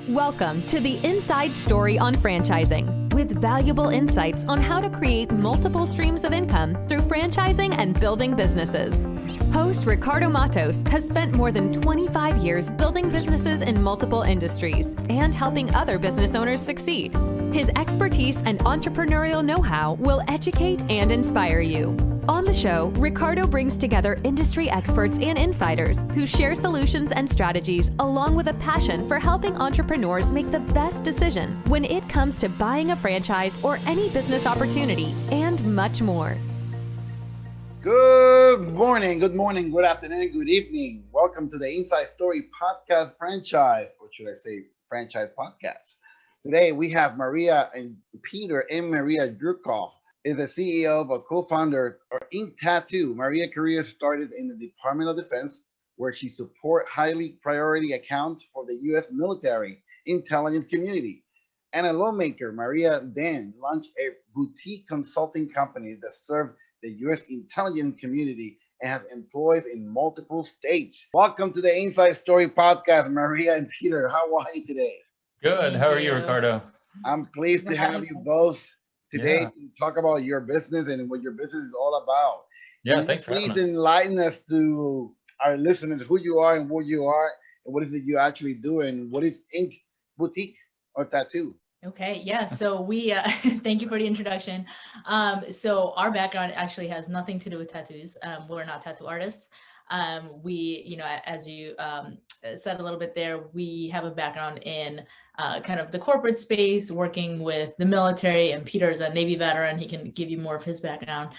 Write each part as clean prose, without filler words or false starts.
Welcome to the Inside Story on Franchising, with valuable insights on how to create multiple streams of income through franchising and building businesses. Host Ricardo Matos has spent more than 25 years building businesses in multiple industries and helping other business owners succeed. His expertise and entrepreneurial know-how will educate and inspire you. On the show, Ricardo brings together industry experts and insiders who share solutions and strategies, along with a passion for helping entrepreneurs make the best decision when it comes to buying a franchise or any business opportunity, and much more. Good morning, good afternoon, good evening. Welcome to the Inside Story Podcast franchise, or should I say franchise podcast. Today we have Maria and Peter and Maria Joukov is the CEO of a co-founder or Ink Tattoo. Maria's career started in the Department of Defense, where she support highly priority accounts for the U.S. military intelligence community. And a lawmaker, Maria then launched a boutique consulting company that served the U.S. intelligence community and have employees in multiple states. Welcome to the Inside Story Podcast, Maria and Peter. How are you today? Good. How are you, Ricardo? I'm pleased to have you both today to talk about your business and what your business is all about. Yeah, thanks for having us. Please enlighten us to our listeners who you are and what you are and what is it you actually do and what is Ink Boutique or Tattoo? Okay, yeah, so we, thank you for the introduction. So our background actually has nothing to do with tattoos. We're not tattoo artists. We, as you said a little bit there, we have a background in kind of the corporate space, working with the military, and Peter's a Navy veteran. He can give you more of his background.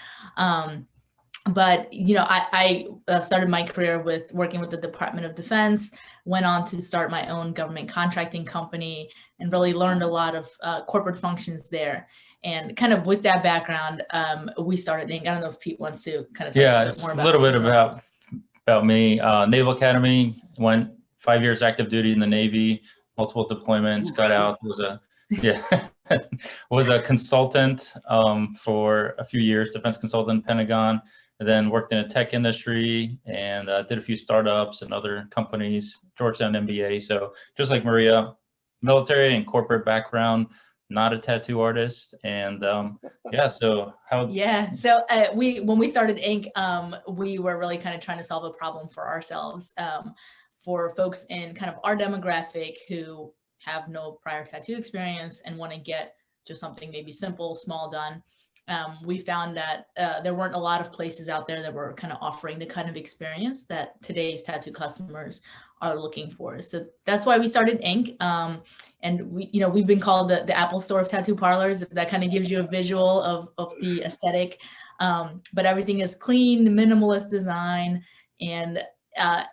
But, I started my career with working with the Department of Defense, went on to start my own government contracting company, and really learned a lot of corporate functions there. And kind of with that background, we started Ink. I don't know if Pete wants to kind of talk a bit more about a little bit about me. Naval Academy, went 5 years active duty in the Navy, multiple deployments, got out, was a consultant for a few years, defense consultant, Pentagon, and then worked in a tech industry and did a few startups and other companies, Georgetown MBA. So just like Maria, military and corporate background, not a tattoo artist. And so when we started Ink, we were really kind of trying to solve a problem for ourselves, for folks in kind of our demographic who have no prior tattoo experience and want to get just something maybe simple, small done. We found that there weren't a lot of places out there that were kind of offering the kind of experience that today's tattoo customers are looking for. So that's why we started Ink. And we've been called the Apple Store of tattoo parlors. That kind of gives you a visual of the aesthetic. But everything is clean, minimalist design, and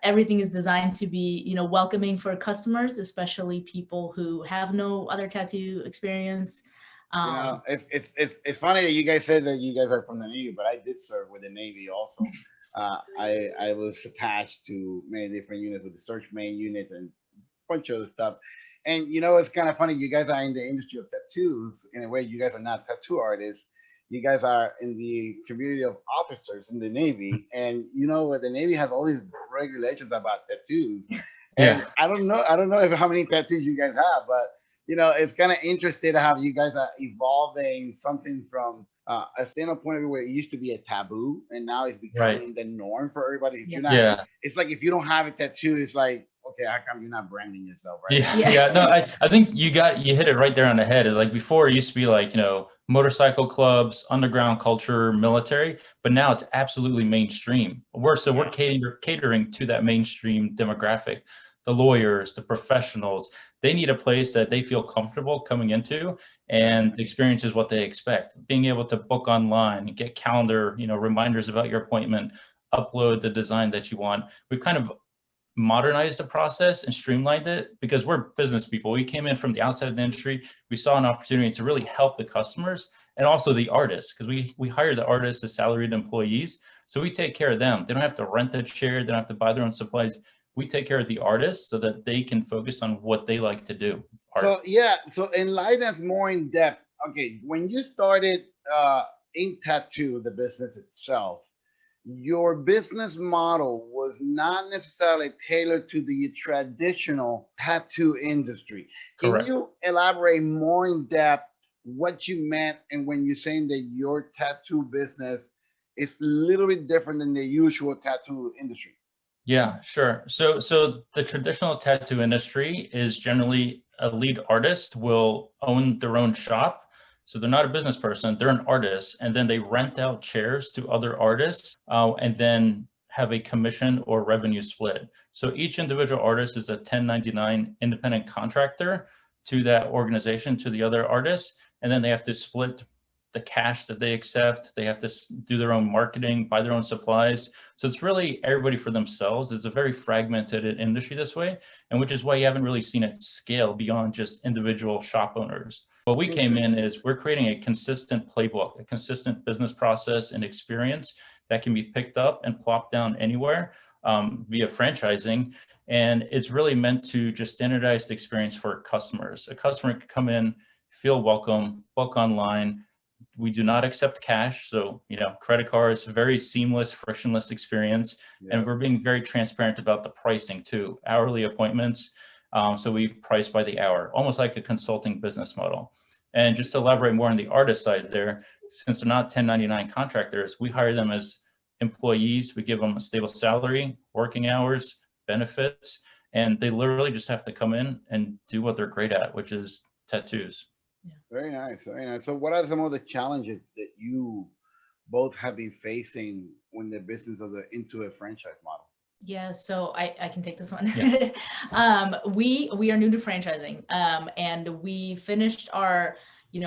everything is designed to be, welcoming for customers, especially people who have no other tattoo experience. It's funny that you guys said that you guys are from the Navy, but I did serve with the Navy also. I was attached to many different units with the search main unit and a bunch of other stuff. And it's kind of funny. You guys are in the industry of tattoos. In a way, you guys are not tattoo artists. You guys are in the community of officers in the Navy, and the Navy has all these regulations about tattoos. And I don't know how many tattoos you guys have, but it's kind of interesting how you guys are evolving something from a standpoint of view where it used to be a taboo, and now it's becoming the norm for everybody. If you're not, it's like if you don't have a tattoo, it's like, okay, how come you're not branding yourself, right? I think you hit it right there on the head. It's like before it used to be like, motorcycle clubs, underground culture, military, but now it's absolutely mainstream. We're catering to that mainstream demographic. The lawyers, the professionals, they need a place that they feel comfortable coming into, and the experience is what they expect. Being able to book online, get calendar, reminders about your appointment, upload the design that you want. We've kind of modernized the process and streamlined it because we're business people. We came in from the outside of the industry. We saw an opportunity to really help the customers and also the artists, because we hire the artists as salaried employees. So we take care of them. They don't have to rent a chair. They don't have to buy their own supplies. We take care of the artists so that they can focus on what they like to do. So enlighten us more in depth. Okay, when you started Ink Tattoo, the business itself, your business model was not necessarily tailored to the traditional tattoo industry. Can Correct. you elaborate more in depth what you meant and when you're saying that your tattoo business is a little bit different than the usual tattoo industry? Yeah, sure. So the traditional tattoo industry is generally a lead artist will own their own shop. So they're not a business person, they're an artist, and then they rent out chairs to other artists, and then have a commission or revenue split. So each individual artist is a 1099 independent contractor to that organization, to the other artists, and then they have to split the cash that they accept. They have to do their own marketing, buy their own supplies. So it's really everybody for themselves. It's a very fragmented industry this way, and which is why you haven't really seen it scale beyond just individual shop owners. What we came in is we're creating a consistent playbook, a consistent business process and experience that can be picked up and plopped down anywhere via franchising. And it's really meant to just standardize the experience for customers. A customer can come in, feel welcome, book online. We do not accept cash. So, credit cards, very seamless, frictionless experience. Yeah. And we're being very transparent about the pricing too, hourly appointments. So we price by the hour, almost like a consulting business model. And just to elaborate more on the artist side there, since they're not 1099 contractors, we hire them as employees. We give them a stable salary, working hours, benefits, and they literally just have to come in and do what they're great at, which is tattoos. Very nice, very nice. So what are some of the challenges that you both have been facing when the business of into a franchise model? Yeah, so I can take this one. Yeah. We are new to franchising, and we finished our,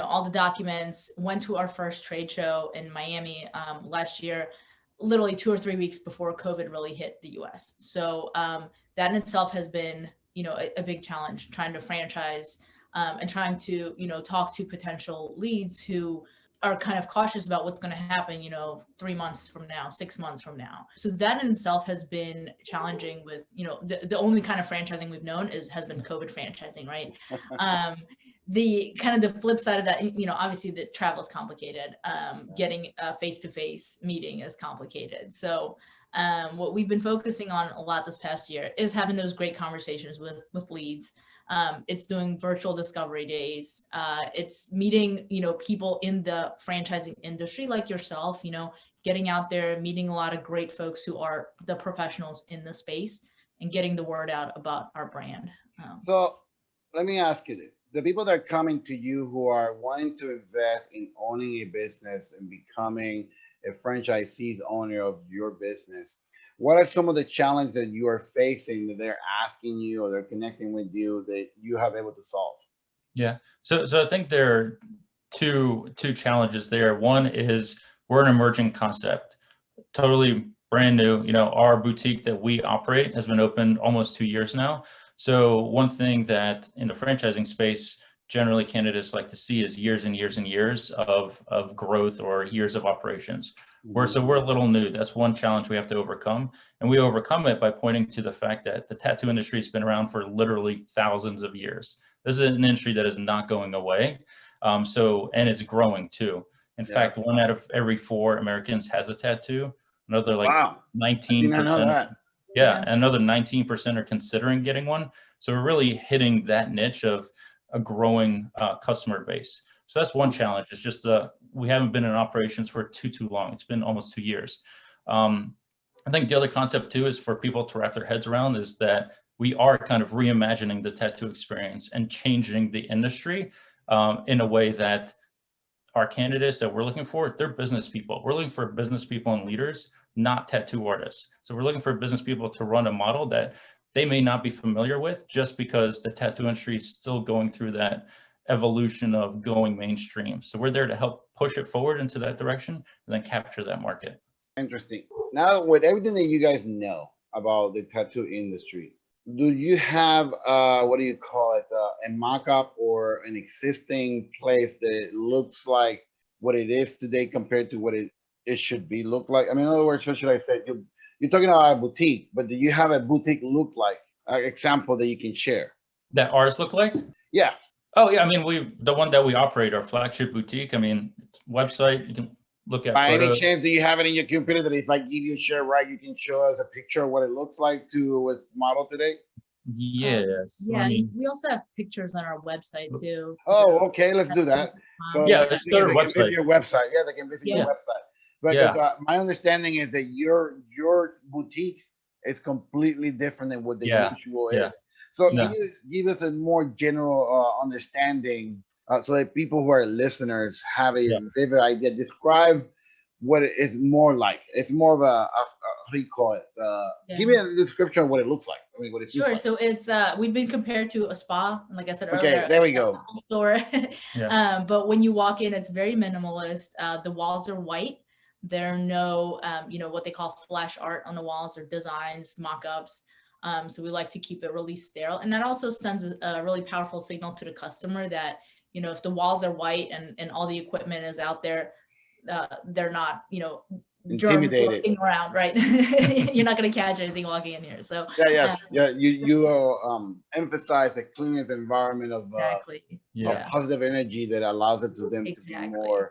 all the documents, went to our first trade show in Miami last year, literally 2 or 3 weeks before COVID really hit the US. So that in itself has been, a big challenge, trying to franchise and trying to, talk to potential leads who are kind of cautious about what's going to happen, 3 months from now, 6 months from now. So that in itself has been challenging with, the only kind of franchising we've known has been COVID franchising, right? The kind of the flip side of that, obviously the travel is complicated. Getting a face-to-face meeting is complicated. So what we've been focusing on a lot this past year is having those great conversations with leads. It's doing virtual discovery days. It's meeting, people in the franchising industry like yourself, getting out there, meeting a lot of great folks who are the professionals in the space and getting the word out about our brand. So let me ask you this. The people that are coming to you who are wanting to invest in owning a business and becoming a franchisee's owner of your business, what are some of the challenges that you are facing that they're asking you or they're connecting with you that you have able to solve? Yeah. So I think there are two challenges there. One is we're an emerging concept, totally brand new. Our boutique that we operate has been open almost 2 years now. So one thing that in the franchising space, generally candidates like to see is years and years and years of growth or years of operations. We're a little new. That's one challenge we have to overcome. And we overcome it by pointing to the fact that the tattoo industry has been around for literally thousands of years. This is an industry that is not going away. And it's growing too. In fact, 1 out of every 4 Americans has a tattoo. Another 19%. I know that. Yeah, another 19% are considering getting one. So we're really hitting that niche of a growing customer base. So that's one challenge. It's just we haven't been in operations for too long. It's been almost 2 years. I think the other concept too is for people to wrap their heads around is that we are kind of reimagining the tattoo experience and changing the industry in a way that our candidates that we're looking for, they're business people. We're looking for business people and leaders, not tattoo artists. So we're looking for business people to run a model that they may not be familiar with just because the tattoo industry is still going through that evolution of going mainstream. So we're there to help push it forward into that direction and then capture that market. Interesting. Now, with everything that you guys know about the tattoo industry, do you have what do you call it, a mock-up or an existing place that looks like what it is today compared to what it should be look like? I mean, in other words, what should I say? You're talking about a boutique, but do you have a boutique look like example that you can share? That ours look like? Yes. Oh yeah, I mean, the one that we operate, our flagship boutique. I mean, website, you can look at By any photos. chance, do you have it in your computer that if I give you a share right, you can show us a picture of what it looks like to with model today? Yes. Yeah, I mean, we also have pictures on our website too. Oh, okay, let's do that. So yeah, the let's thing go is, to they the can visit website. your website. Yeah, they can visit your Yeah. website. Because my understanding is that your boutique is completely different than what the Yeah, usual yeah. is. So No. can you give us a more general understanding so that people who are listeners have a Yeah. vivid idea? Describe what it is more like. It's more of a how do you call it? Give me a description of what it looks like. I mean, what it feels Sure. like. So it's we've been compared to a spa, and like I said Okay, earlier, there we a go. Apple store. Yeah. But when you walk in, it's very minimalist. The walls are white. There are no, what they call flash art on the walls or designs, mock-ups. So we like to keep it really sterile, and that also sends a really powerful signal to the customer that if the walls are white and all the equipment is out there, they're not germs Intimidated. lurking around, right? You're not going to catch anything walking in here. So Yeah. You emphasize a cleanest environment of exactly. Yeah. positive energy that allows it to them to be Exactly.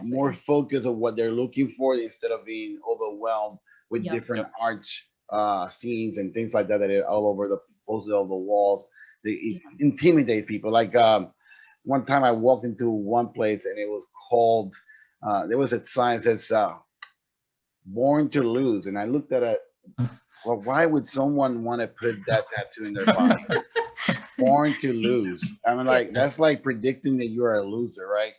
more focused on what they're looking for instead of being overwhelmed with Yep. different arts scenes and things like that that are all over the posted on the walls. It intimidates people. Like one time I walked into one place and it was called. There was a sign that says "Born to Lose," and I looked at it. Well, why would someone want to put that tattoo in their body? Born to lose. I mean, like that's like predicting that you are a loser, right?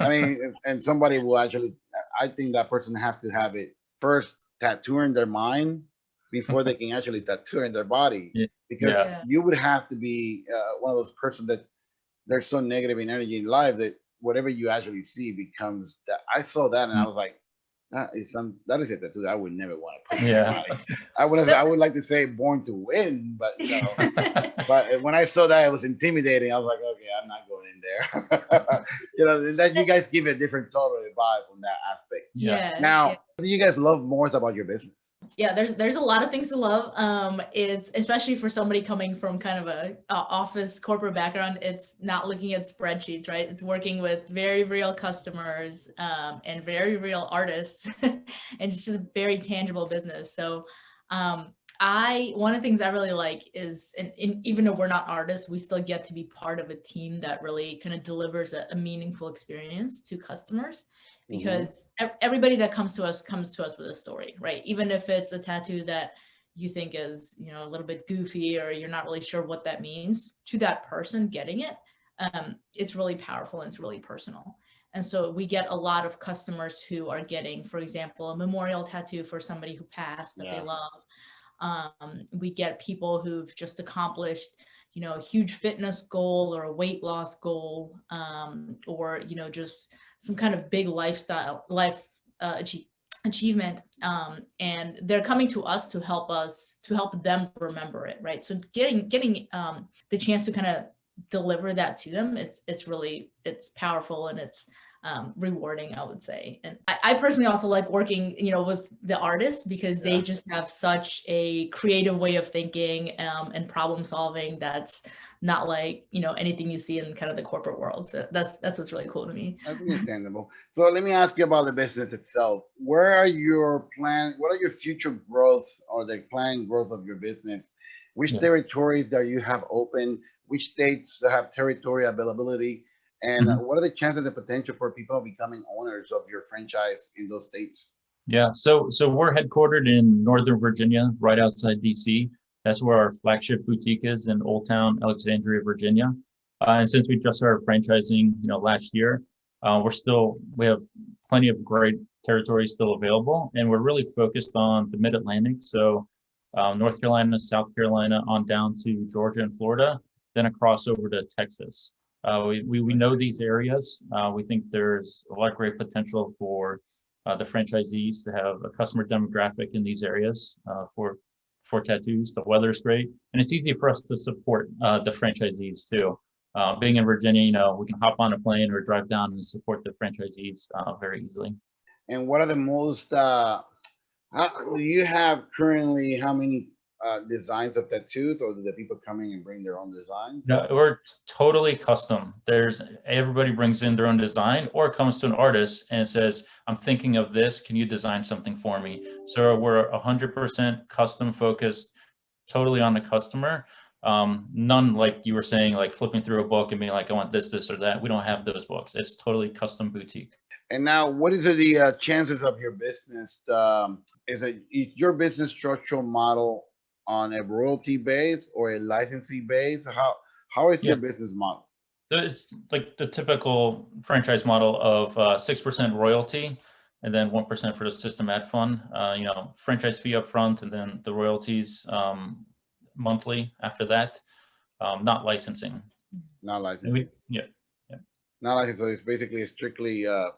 I mean, and somebody will actually. I think that person has to have it first tattoo in their mind before they can actually tattoo in their body, Yeah. because Yeah. you would have to be one of those persons that there's so negative in energy in life that whatever you actually see becomes that. I saw that and I was like, that is a tattoo I would never want to put in my body. I would like to say born to win, but but when I saw that it was intimidating, I was like, okay, I'm not going in there. That you guys give a different totally vibe from that aspect. Yeah. Now, what do you guys love most about your business? Yeah, there's a lot of things to love. It's especially for somebody coming from kind of a office corporate background. It's not looking at spreadsheets, right? It's working with very real customers and very real artists, and it's just a very tangible business. So one of the things I really like is, and even though we're not artists, we still get to be part of a team that really kind of delivers a meaningful experience to customers. Because everybody that comes to us with a story, right? Even if it's a tattoo that you think is, a little bit goofy or you're not really sure what that means, to that person getting it, it's really powerful and it's really personal. And so we get a lot of customers who are getting, for example, a memorial tattoo for somebody who passed that they love. We get people who've just accomplished a huge fitness goal or a weight loss goal, or just some kind of big life achievement, and they're coming to us to help them remember it, right? So getting the chance to kind of deliver that to them, it's powerful and it's rewarding, I would say. And I personally also like working, with the artists because they just have such a creative way of thinking and problem solving that's not like, anything you see in kind of the corporate world. So that's what's really cool to me. That's understandable. So let me ask you about the business itself. What are your future growth or the planned growth of your business? Which territories that you have open? Which states have territory availability? And what are the chances and potential for people becoming owners of your franchise in those states? Yeah, so we're headquartered in Northern Virginia, right outside DC. That's where our flagship boutique is in Old Town, Alexandria, Virginia. And since we just started franchising, last year, we have plenty of great territories still available, and we're really focused on the Mid-Atlantic. So North Carolina, South Carolina, on down to Georgia and Florida, then across over to Texas. We know these areas. We think there's a lot of great potential for the franchisees to have a customer demographic in these areas for tattoos. The weather's great, and it's easy for us to support the franchisees too. Being in Virginia, we can hop on a plane or drive down and support the franchisees very easily. And what are the most? Do you have currently how many designs of tattoos, or do the people come in and bring their own designs? No, we're totally custom. Everybody brings in their own design or comes to an artist and says, I'm thinking of this, can you design something for me? So we're 100% custom focused, totally on the customer. None, like you were saying, like flipping through a book and being like, I want this, this, or that. We don't have those books. It's totally custom boutique. And now, what is the chances of your business? Is your business structural model on a royalty base or a licensing base? How is your business model? It's like the typical franchise model of 6% royalty and then 1% for the system ad fund. Franchise fee up front and then the royalties monthly after that. Not licensing. Not licensing. Not licensing. So it's basically strictly a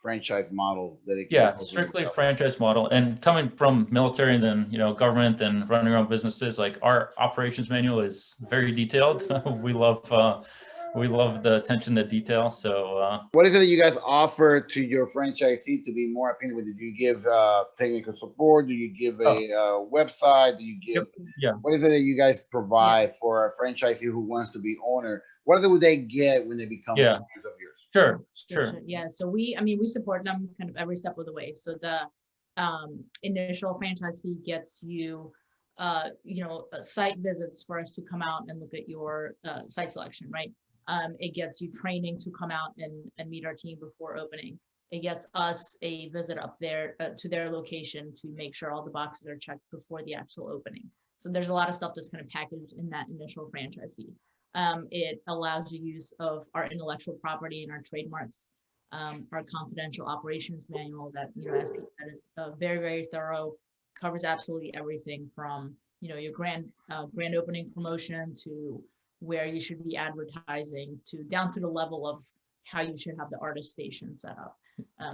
franchise model that it strictly franchise model. And coming from military and then government and running our own businesses, like our operations manual is very detailed. We love the attention to detail. So what is it that you guys offer to your franchisee to be more appealing with? Do you give technical support? Do you give a website? Do you give what is it that you guys provide for a franchisee who wants to be owner? What would they get when they become owners of yours? Sure. Yeah. So we support them kind of every step of the way. So the initial franchise fee gets you, site visits for us to come out and look at your site selection, right? It gets you training to come out and meet our team before opening. It gets us a visit up there to their location to make sure all the boxes are checked before the actual opening. So there's a lot of stuff that's kind of packaged in that initial franchise fee. It allows you use of our intellectual property and our trademarks, our confidential operations manual that, as Pete said, is very, very thorough, covers absolutely everything from, your grand opening promotion to where you should be advertising to down to the level of how you should have the artist station set up.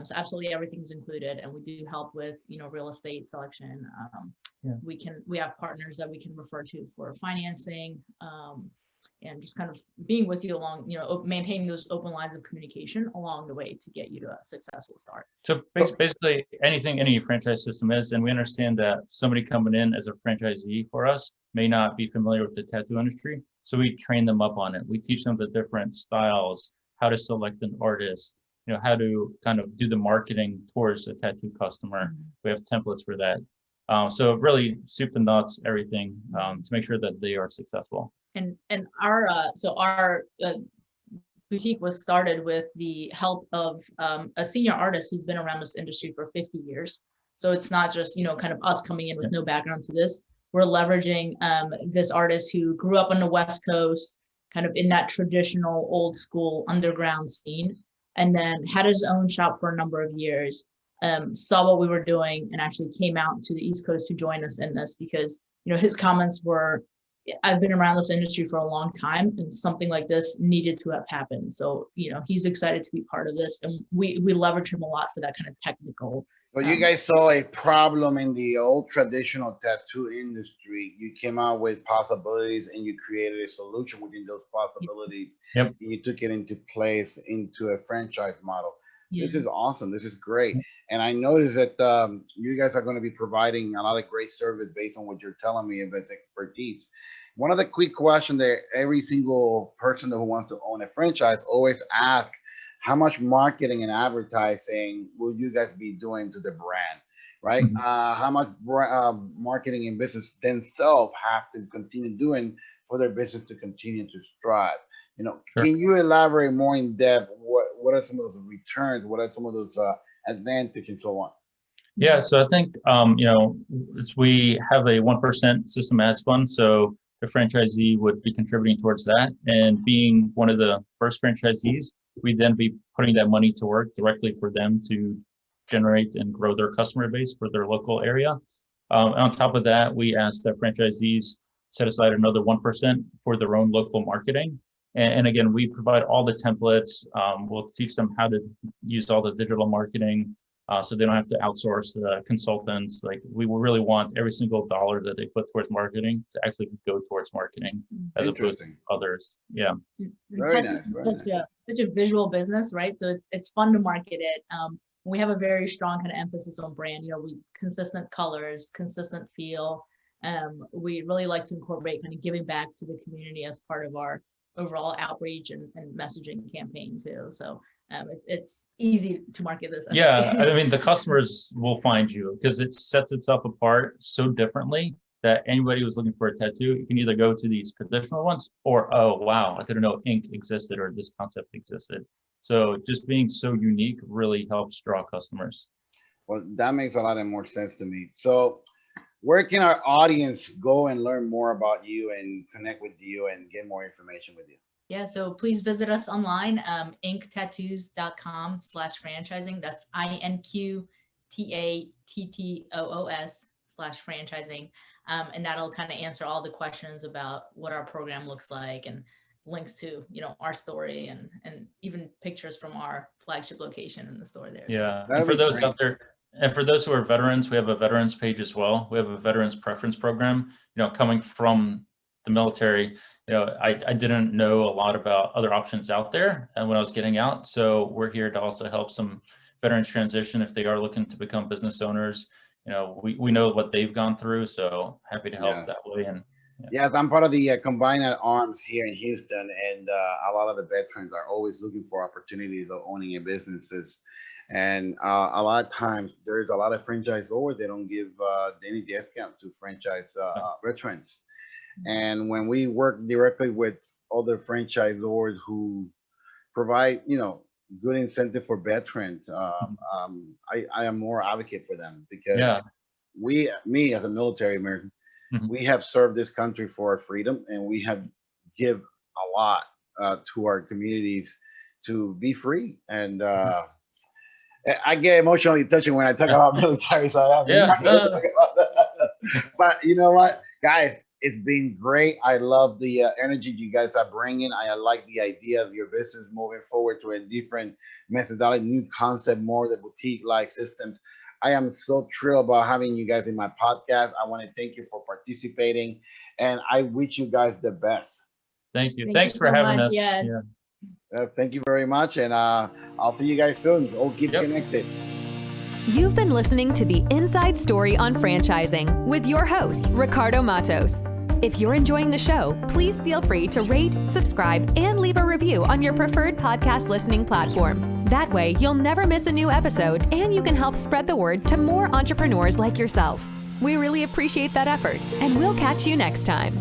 So absolutely everything's included, and we do help with, real estate selection. We have partners that we can refer to for financing. And just kind of being with you along, maintaining those open lines of communication along the way to get you to a successful start. So basically anything any franchise system is, and we understand that somebody coming in as a franchisee for us may not be familiar with the tattoo industry. So we train them up on it. We teach them the different styles, how to select an artist, how to kind of do the marketing towards a tattoo customer. We have templates for that. So really soup to nuts, everything to make sure that they are successful. And our boutique was started with the help of a senior artist who's been around this industry for 50 years. So it's not just, kind of us coming in with no background to this. We're leveraging this artist who grew up on the West Coast, kind of in that traditional old school underground scene, and then had his own shop for a number of years, saw what we were doing and actually came out to the East Coast to join us in this because, his comments were, I've been around this industry for a long time and something like this needed to have happened. So, he's excited to be part of this, and we leverage him a lot for that kind of technical. So you guys saw a problem in the old traditional tattoo industry. You came out with possibilities and you created a solution within those possibilities. Yep. And you took it into place into a franchise model. This is awesome. This is great. And I noticed that you guys are going to be providing a lot of great service based on what you're telling me of its expertise. One of the quick questions that every single person who wants to own a franchise always asks, how much marketing and advertising will you guys be doing to the brand, right? How much marketing and business themselves have to continue doing for their business to continue to strive? Can you elaborate more in depth? What are some of those returns? What are some of those advantages and so on? Yeah, so I think, we have a 1% system ads fund. So the franchisee would be contributing towards that. And being one of the first franchisees, we'd then be putting that money to work directly for them to generate and grow their customer base for their local area. And on top of that, we ask that franchisees set aside another 1% for their own local marketing. And again, we provide all the templates. We'll teach them how to use all the digital marketing so they don't have to outsource the consultants. Like, we really want every single dollar that they put towards marketing to actually go towards marketing as opposed to others. Yeah. Very nice. Such a visual business, right? So it's fun to market it. We have a very strong kind of emphasis on brand, consistent colors, consistent feel. we really like to incorporate kind of giving back to the community as part of our overall outreach and messaging campaign too. So it's easy to market this. Yeah, I mean, the customers will find you because it sets itself apart so differently that anybody who's looking for a tattoo, you can either go to these traditional ones or, oh, wow, I didn't know ink existed or this concept existed. So just being so unique really helps draw customers. Well, that makes a lot of more sense to me. So where can our audience go and learn more about you and connect with you and get more information with you? Yeah, so please visit us online, inktattoos.com/franchising. That's INQTATTOOS/franchising. And that'll kind of answer all the questions about what our program looks like and links to, our story and even pictures from our flagship location in the store there. Yeah, and for those out there, and for those who are veterans, we have a veterans page as well. We have a veterans preference program, coming from the military. I didn't know a lot about other options out there and when I was getting out. So we're here to also help some veterans transition if they are looking to become business owners. We know what they've gone through, so happy to help that way. And yes, I'm part of the Combined at Arms here in Houston, and a lot of the veterans are always looking for opportunities of owning a businesses. And a lot of times there's a lot of franchisors, they don't give any discount to franchise veterans. And when we work directly with other franchisors who provide, good incentive for veterans, I am more advocate for them because me as a military American, we have served this country for our freedom, and we have give a lot to our communities to be free. And I get emotionally touching when I talk about military, so I'm not going to talk about that. But you know what, guys, it's been great. I love the energy you guys are bringing. I like the idea of your business moving forward to a different methodology, new concept, more the boutique-like systems. I am so thrilled about having you guys in my podcast. I want to thank you for participating, and I wish you guys the best. Thank you. Thanks for having us. Yeah. Thank you very much, and I'll see you guys soon. So keep connected. You've been listening to the Inside Story on Franchising with your host, Ricardo Matos. If you're enjoying the show, please feel free to rate, subscribe, and leave a review on your preferred podcast listening platform. That way, you'll never miss a new episode, and you can help spread the word to more entrepreneurs like yourself. We really appreciate that effort, and we'll catch you next time.